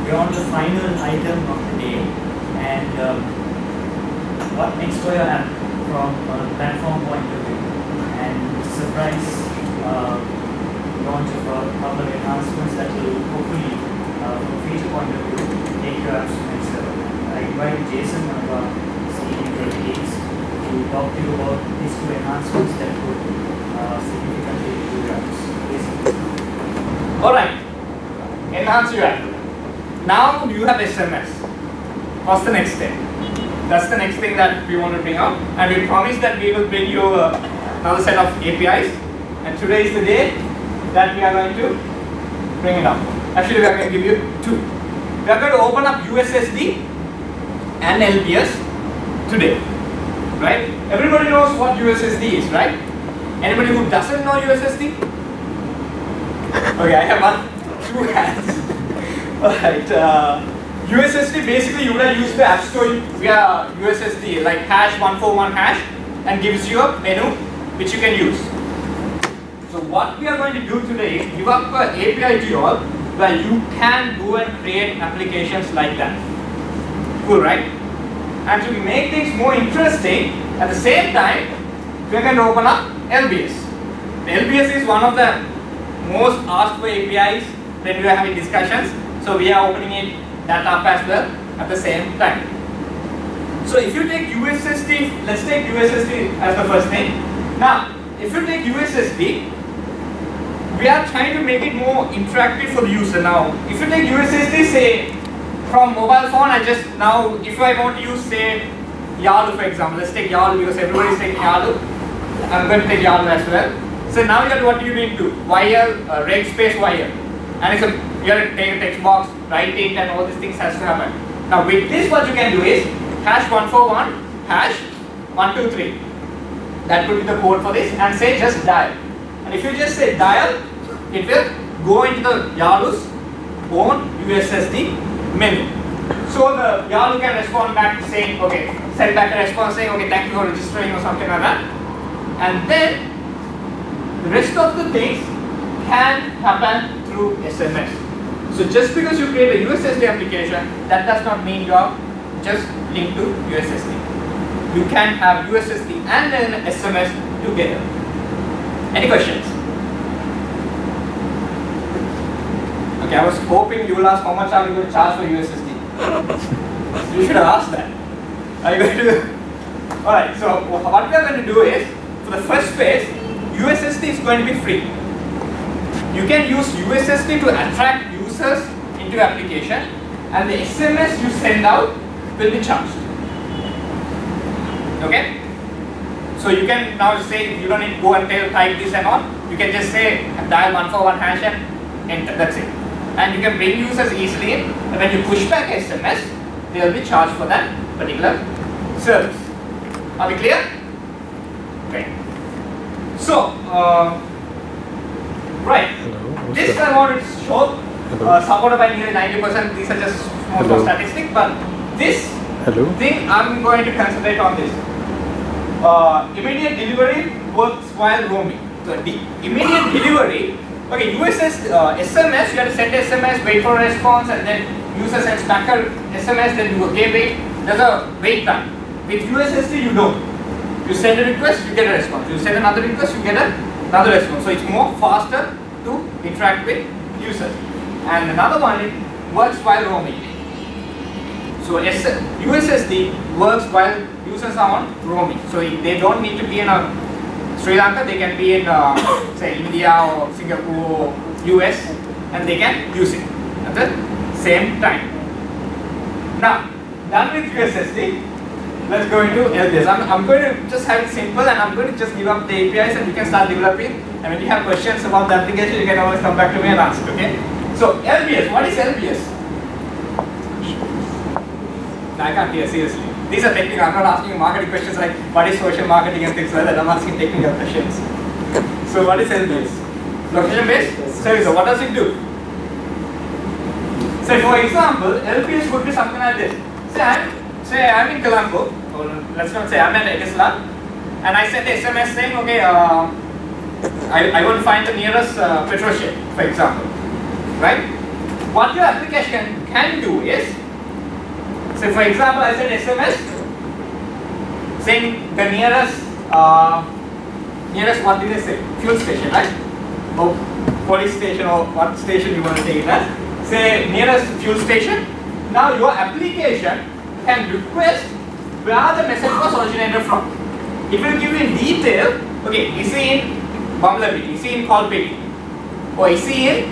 we're on the final item of the day, and what next for your app from a platform point of view, and surprise launch of a couple of enhancements that will hopefully, from a feature point of view, take your apps to the next level. I invite Jason, one of our senior leads, to talk to you about these two enhancements that would significantly improve your apps. Alright, enhance your app. Now you have SMS. What's the next step? That's the next thing that we want to bring out, and we promise that we will bring you another set of APIs, and today is the day that we are going to bring it up. Actually, we are going to give you two. We are going to open up USSD and LBS today, right? Everybody knows what USSD is, right? Anybody who doesn't know USSD? Okay, I have two hands. Alright, USSD, basically you would have used the App Store via USSD, like #141#, and gives you a menu which you can use. So what we are going to do today is give up an API to you all where you can go and create applications like that. Cool, right? And to make things more interesting, at the same time, we are going to open up LBS. The LBS is one of the most asked for APIs when we are having discussions. So we are opening that up as well at the same time. So if you take USSD, let's take USSD as the first thing. Now, if you take USSD, we are trying to make it more interactive for the user. Now, if you take USSD, say from mobile phone, if I want to use, say, Yalu for example, let's take Yalu because everybody is taking Yalu. I'm going to take Yalu as well. So now what do you need to do? YL, reg space YL. And you have to take a text box, write it, and all these things has to happen. Now with this, what you can do is #141 #123. That could be the code for this, and say just dial. And if you just say dial, it will go into the Yalu's own USSD menu. So the Yalu can respond back saying, okay, send back a response saying, okay, thank you for registering or something like that. And then the rest of the things can happen through SMS. So just because you create a USSD application, that does not mean you are just linked to USSD. You can have USSD and then SMS together. Any questions? Okay, I was hoping you will ask how much are you going to charge for USSD. You should have asked that. Are you going to? Alright, so what we are going to do is, for the first phase, USSD is going to be free. You can use USSD to attract users into your application, and the SMS you send out will be charged. Okay? So you can now say, you don't need to go and type this and all. You can just say dial 141# and enter. That's it. And you can bring users easily in, and when you push back SMS, they will be charged for that particular service. Are we clear? Okay. So, right. This I wanted to show, supported by nearly 90%. These are just most of statistics, but this thing I'm going to concentrate on this. Immediate delivery works while roaming. So immediate delivery. Okay, SMS, you have to send SMS, wait for a response, and then user sends back a SMS, then you again wait. There's a wait time. With USSD, you don't. You send a request, you get a response. You send another request, you get another response. So it's more faster to interact with users. And another one, it works while roaming. So USSD works while users are on roaming. So they don't need to be in Sri Lanka, they can be in say India or Singapore or US, and they can use it at the same time. Now, done with USSD, let's go into LBS. I'm going to just have it simple, and I'm going to just give up the APIs and you can start developing. And when you have questions about the application, you can always come back to me and ask, okay? So LBS, what is LBS? No, I can't hear, seriously. These are technical. I'm not asking you marketing questions like what is social marketing and things like that. I'm asking technical questions. So what is LBS? Location-based service. So what does it do? So for example, LBS would be something like this. Say I'm in Colombo, or let's not say I'm at Etisalat, and I send a SMS saying, okay, I want to find the nearest petrol station, for example, right? what your application can do is, so for example, I said SMS saying the nearest what did I say? Fuel station, right? Or police station, or what station you want to take it as. Say nearest fuel station. Now your application can request where the message was originated from. It will give you in detail. Okay, is he in Bumblebee? Is he in Colpity? Or is he in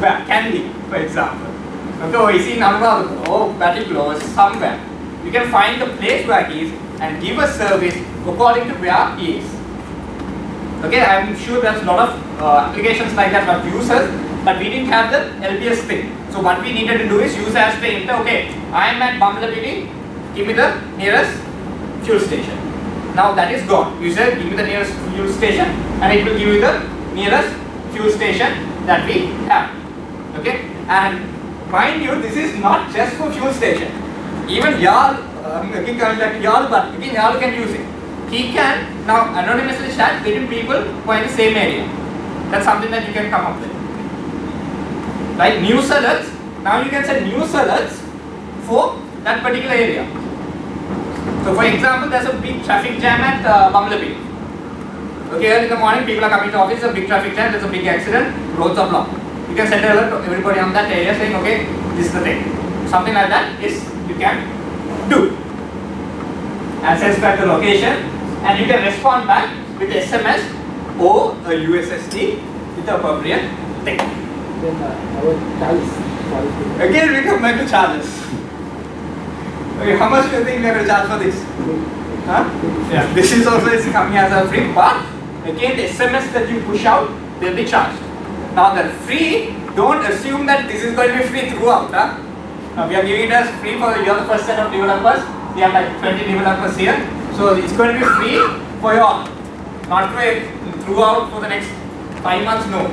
where? Candy, for example. Okay, or is he in Anuradhapura or particular somewhere? You can find the place where he is and give a service according to where he is. Okay, I am sure there's a lot of applications like that but users, but we didn't have the LBS thing. So what we needed to do is use as the enter, okay, I am at Bumblebee, give me the nearest fuel station. Now that is gone. You said give me the nearest fuel station and it will give you the nearest fuel station that we have. Okay, and mind you, this is not just for fuel station. Even Yal, again coming back to Yal, but again Yal can use it. He can now anonymously chat between people who are in the same area. That's something that you can come up with. Like news alerts, now you can set news alerts for that particular area. So for example, there's a big traffic jam at Bumblebee. Okay, early in the morning people are coming to office, a big traffic jam, there's a big accident, roads are blocked. You can send an alert to everybody on that area saying, okay, this is the thing. Something like that is you can do. And sends back the location, and you can respond back with SMS or a USSD with the appropriate thing. Then our charges. Again, we come back to charges. Okay, how much do you think we are going to charge for this? Huh? Yeah, this is also coming as a free, but again, the SMS that you push out, they'll be charged. Now, the free, don't assume that this is going to be free throughout. Huh? Now, we are giving it as free for you're the first set of developers. We have like 20 developers here. So, it's going to be free for you all. Not throughout for the next 5 months, no.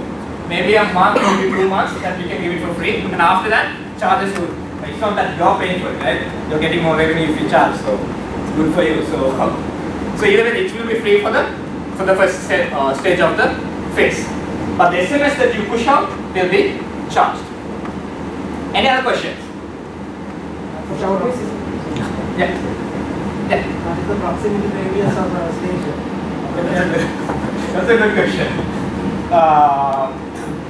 Maybe a month, maybe 2 months that we can give it for free. And after that, charges will. It's not that you're paying for it, right? You're getting more revenue if you charge, so it's good for you. So either way, it will be free for the first stage of the phase. But the SMS that you push out will be charged. Any other questions? Push out is Yeah. Yeah. what is the proximity radius of a station? That's a good question.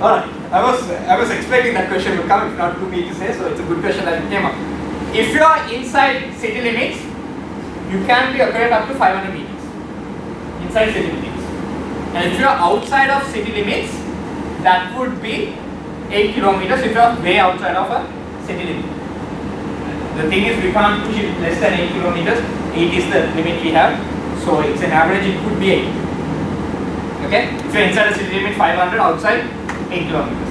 Alright, I was expecting that question would come, if not to me to say, so it's a good question that it came up. If you are inside city limits, you can be occurred up to 500 meters. Inside city limits. And if you are outside of city limits, that would be 8 kilometers if you are way outside of a city limit. The thing is, we can't push it less than 8 kilometers. 8 is the limit we have. So it's an average, it could be 8. Okay? If you're inside a city limit 500, outside 8 kilometers.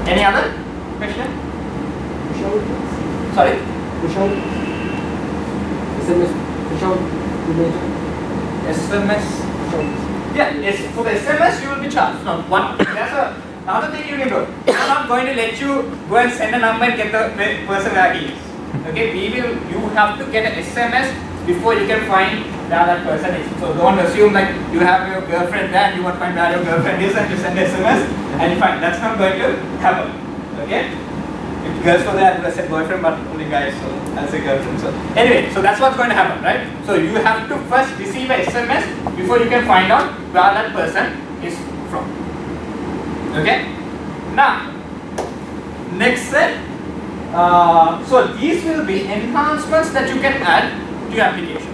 Any other question? Push out. Sorry? Push out. SMS. Push out. Image. SMS. Push out. Yeah, yes. For the SMS, you will be charged. No, there's another thing you can do. I'm not going to let you go and send a number and get the person where he is. Okay, you have to get an SMS before you can find where that person is. So don't assume like you have your girlfriend there and you want to find where your girlfriend is and you send SMS and you find that's not going to happen. Okay? If girls for that, I would have said boyfriend, but only guys, so I'll say girlfriend. So anyway, so that's what's going to happen, right? So you have to first receive a SMS before you can find out where that person is from. Okay? Now, next set. So these will be enhancements that you can add to your application.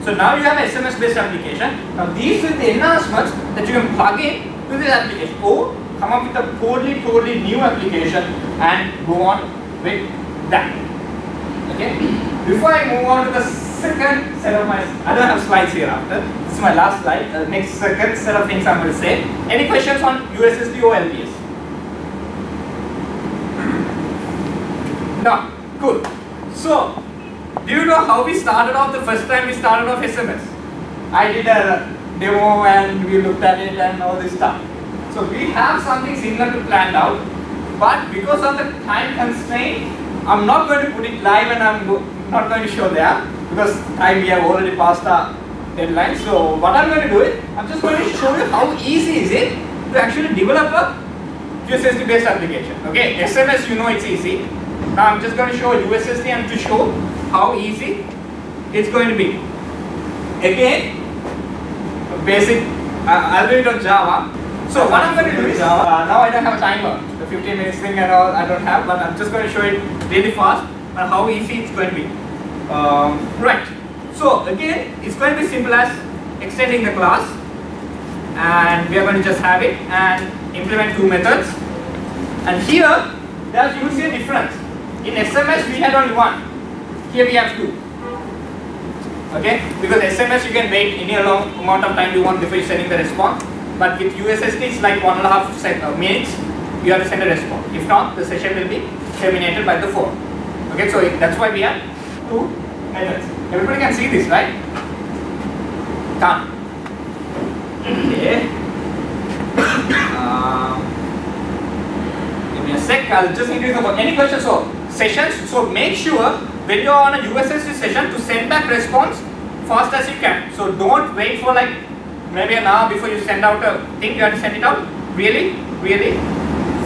So now you have an SMS based application. Now these will be enhancements that you can plug in to this application or come up with a totally new application and go on with that. Okay. Before I move on to the second set of I don't have slides here after. This is my last slide. Next second set of things I'm going to say. Any questions on USSD or LBS? No. Cool. So, do you know how we started off the first time we started off SMS? I did a demo and we looked at it and all this stuff. So we have something similar to planned out, but because of the time constraint, I'm not going to put it live and I'm not going to show there because time we have already passed our deadline. So what I'm going to do is, I'm just going to show you how easy is it to actually develop a USSD based application. Okay, SMS you know it's easy. Now I'm just going to show USSD and to show how easy it's going to be. Again, basic. I'll do it on Java. So what I'm going to do is now I don't have a timer. The 15 minutes thing and all I don't have, but I'm just going to show it really fast and how easy it's going to be. Right. So again, it's going to be simple as extending the class, and we are going to just have it and implement two methods. And here, there's you will see a difference. In SMS we had only one. Here we have two. Okay, because SMS you can wait any long amount of time you want before you sending the response. But with USSD it's like 1.5 minutes you have to send a response. If not, the session will be terminated by the phone. Okay, so that's why we have two methods. Everybody can see this, right? Done. Okay. Give me a sec. I'll just increase the any questions. So sessions. So make sure when you're on a USSD session to send back response fast as you can. So don't wait for like maybe an hour before you send out a thing. You have to send it out really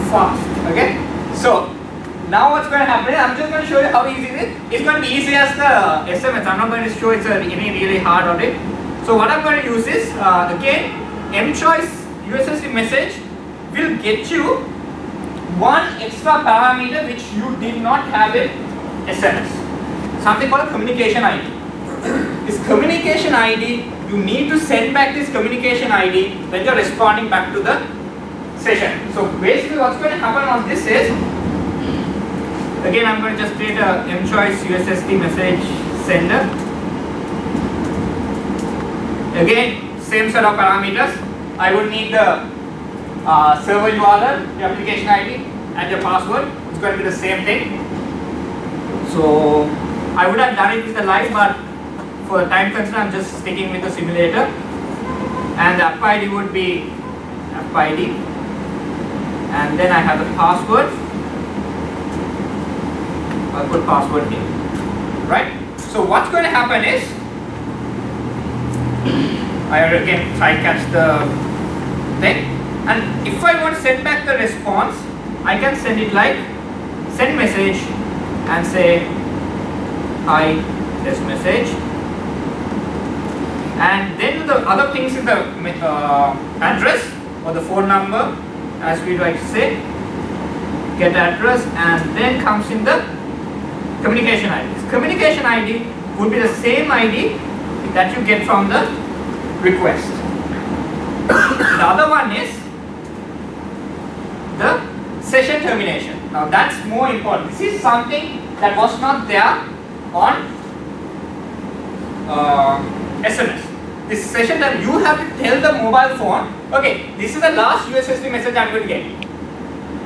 fast. Okay. So now what's going to happen is I'm just going to show you how easy it is. It's going to be easy as the SMS. I'm not going to show it's any really hard on it. So what I'm going to use is again mChoice USSD message will get you one extra parameter which you did not have in SMS. Something called communication ID. This communication ID, you need to send back this communication ID when you're responding back to the session. So basically what's going to happen on this is, again I'm going to just create a mChoice USSD message sender. Again, same set of parameters. I would need the server URL, the application ID, and your password. It's going to be the same thing. So I would have done it with the live, but for the time constraint, I'm just sticking with the simulator. And the app ID would be app ID, and then I have the password. I'll put password here. Right? So what's going to happen is, I again try catch the thing, and if I want to send back the response, I can send it like send message and say hi, this message, and then the other things in the address or the phone number, as we like to say, get address, and then comes in the communication ID. This communication ID would be the same ID that you get from the request. The other one is the session termination. Now that's more important. This is something that was not there on SMS. This session that you have to tell the mobile phone, okay, this is the last USSD message I'm going to get.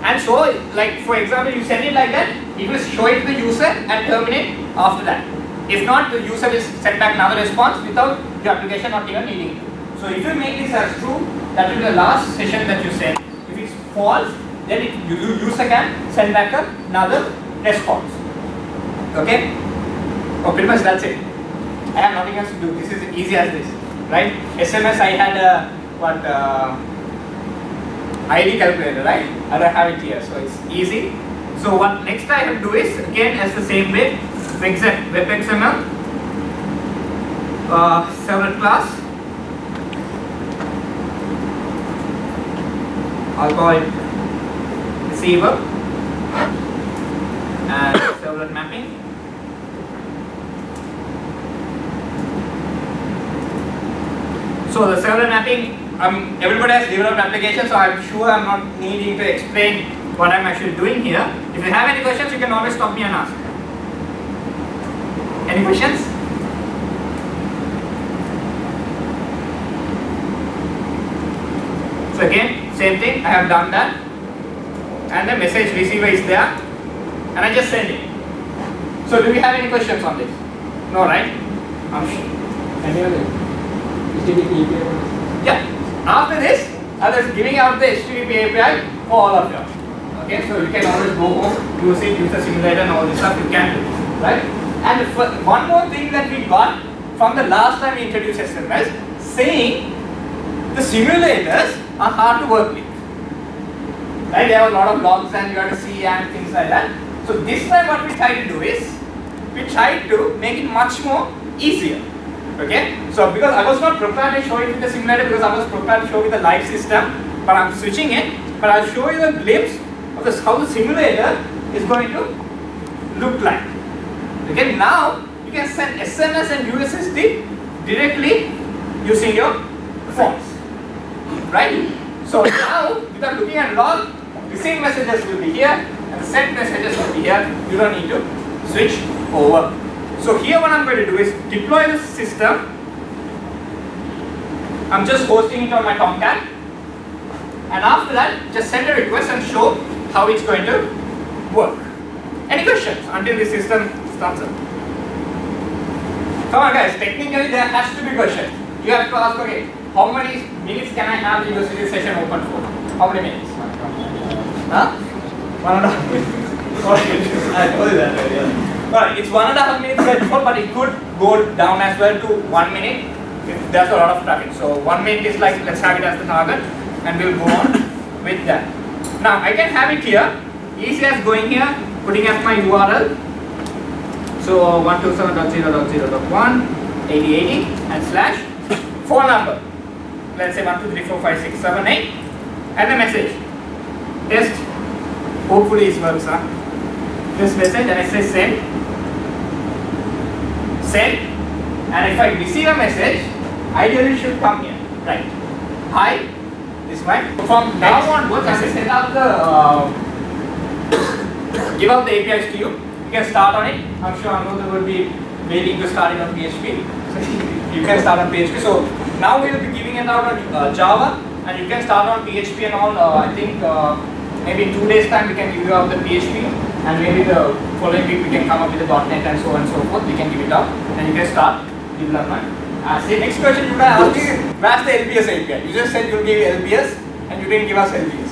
And so, like for example, you send it like that, it will show it to the user and terminate after that. If not, the user will send back another response without the application not even needing it. So if you make this as true, that will be the last session that you send. If it's false, then user can send back another response. Okay? Oh, pretty much that's it. I have nothing else to do. This is easy as this, right? SMS I had a ID calculator, right? I don't have it here, so it's easy. So what next I have to do is, again as the same way, WebXML servlet class. I'll call it receiver and servlet mapping. So the servlet mapping, everybody has developed applications, so I'm sure I'm not needing to explain what I'm actually doing here. If you have any questions, you can always stop me and ask. Any questions? So again, same thing, I have done that. And the message receiver is there. And I just send it. So do we have any questions on this? No, right? Any other? HTTP API? Yeah. After this, I was giving out the HTTP API for all of you. Okay, so you can always go home, use it, use the simulator and all this stuff you can do. Right? And one more thing that we got from the last time we introduced SMS, saying the simulators are hard to work with. Right? There are a lot of logs and you have to see and things like that. So this time what we try to do is, we try to make it much more easier. Okay? So because I was not prepared to show it with the simulator, because I was prepared to show you the live system, but I'm switching it. But I'll show you a glimpse of this, how the simulator is going to look like. Okay? Now you can send SMS and USSD directly using your phones. Right? So now, without looking at log, receive messages will be here and send messages will be here. You don't need to switch over. So here what I'm going to do is deploy the system. I'm just hosting it on my Tomcat. And after that, just send a request and show how it's going to work. Any questions until the system starts up? Come on guys, technically there has to be questions. You have to ask, okay, how many minutes can I have the university session open for? How many minutes? Huh? 1.5 minutes. I told you that earlier. Well, it's 1.5 minutes by default, but it could go down as well to 1 minute if there's a lot of traffic. So 1 minute is like, let's have it as the target and we'll go on with that. Now I can have it here, easy as going here, putting as my URL. So 127.0.0.1 and slash phone number. Let's say 1, 2, 3, 4, 5, 6, 7, 8 and the message. Test. Hopefully it works. This message and I say send. Send. And if I receive a message, ideally it should come here. Right. Hi. This one. From now onwards, I will set up the give out the APIs to you. You can start on it. I'm sure Anurag will be waiting to start it on PHP. So you can start on PHP. So now we will be giving it out on Java, and you can start on PHP and all. I think maybe in 2 days time we can give you out the PHP, and maybe the following week we can come up with the .NET and so on and so forth. We can give it out, and you can start development. Say next question you can ask me, where's the LBS API? You just said you'll give LBS, and you didn't give us LBS.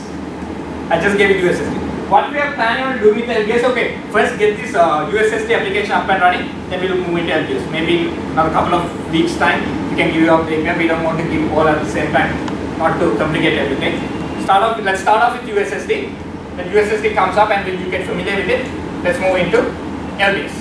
I just gave you USSD. What we are planning on doing with LBS, okay, first get this USSD application up and running, then we will move into LBS. Maybe in a couple of weeks time, we can give you out the API. We don't want to give all at the same time, not to complicate everything. Let's start off with USSD. When USSD comes up and when you get familiar with it, let's move into LBS.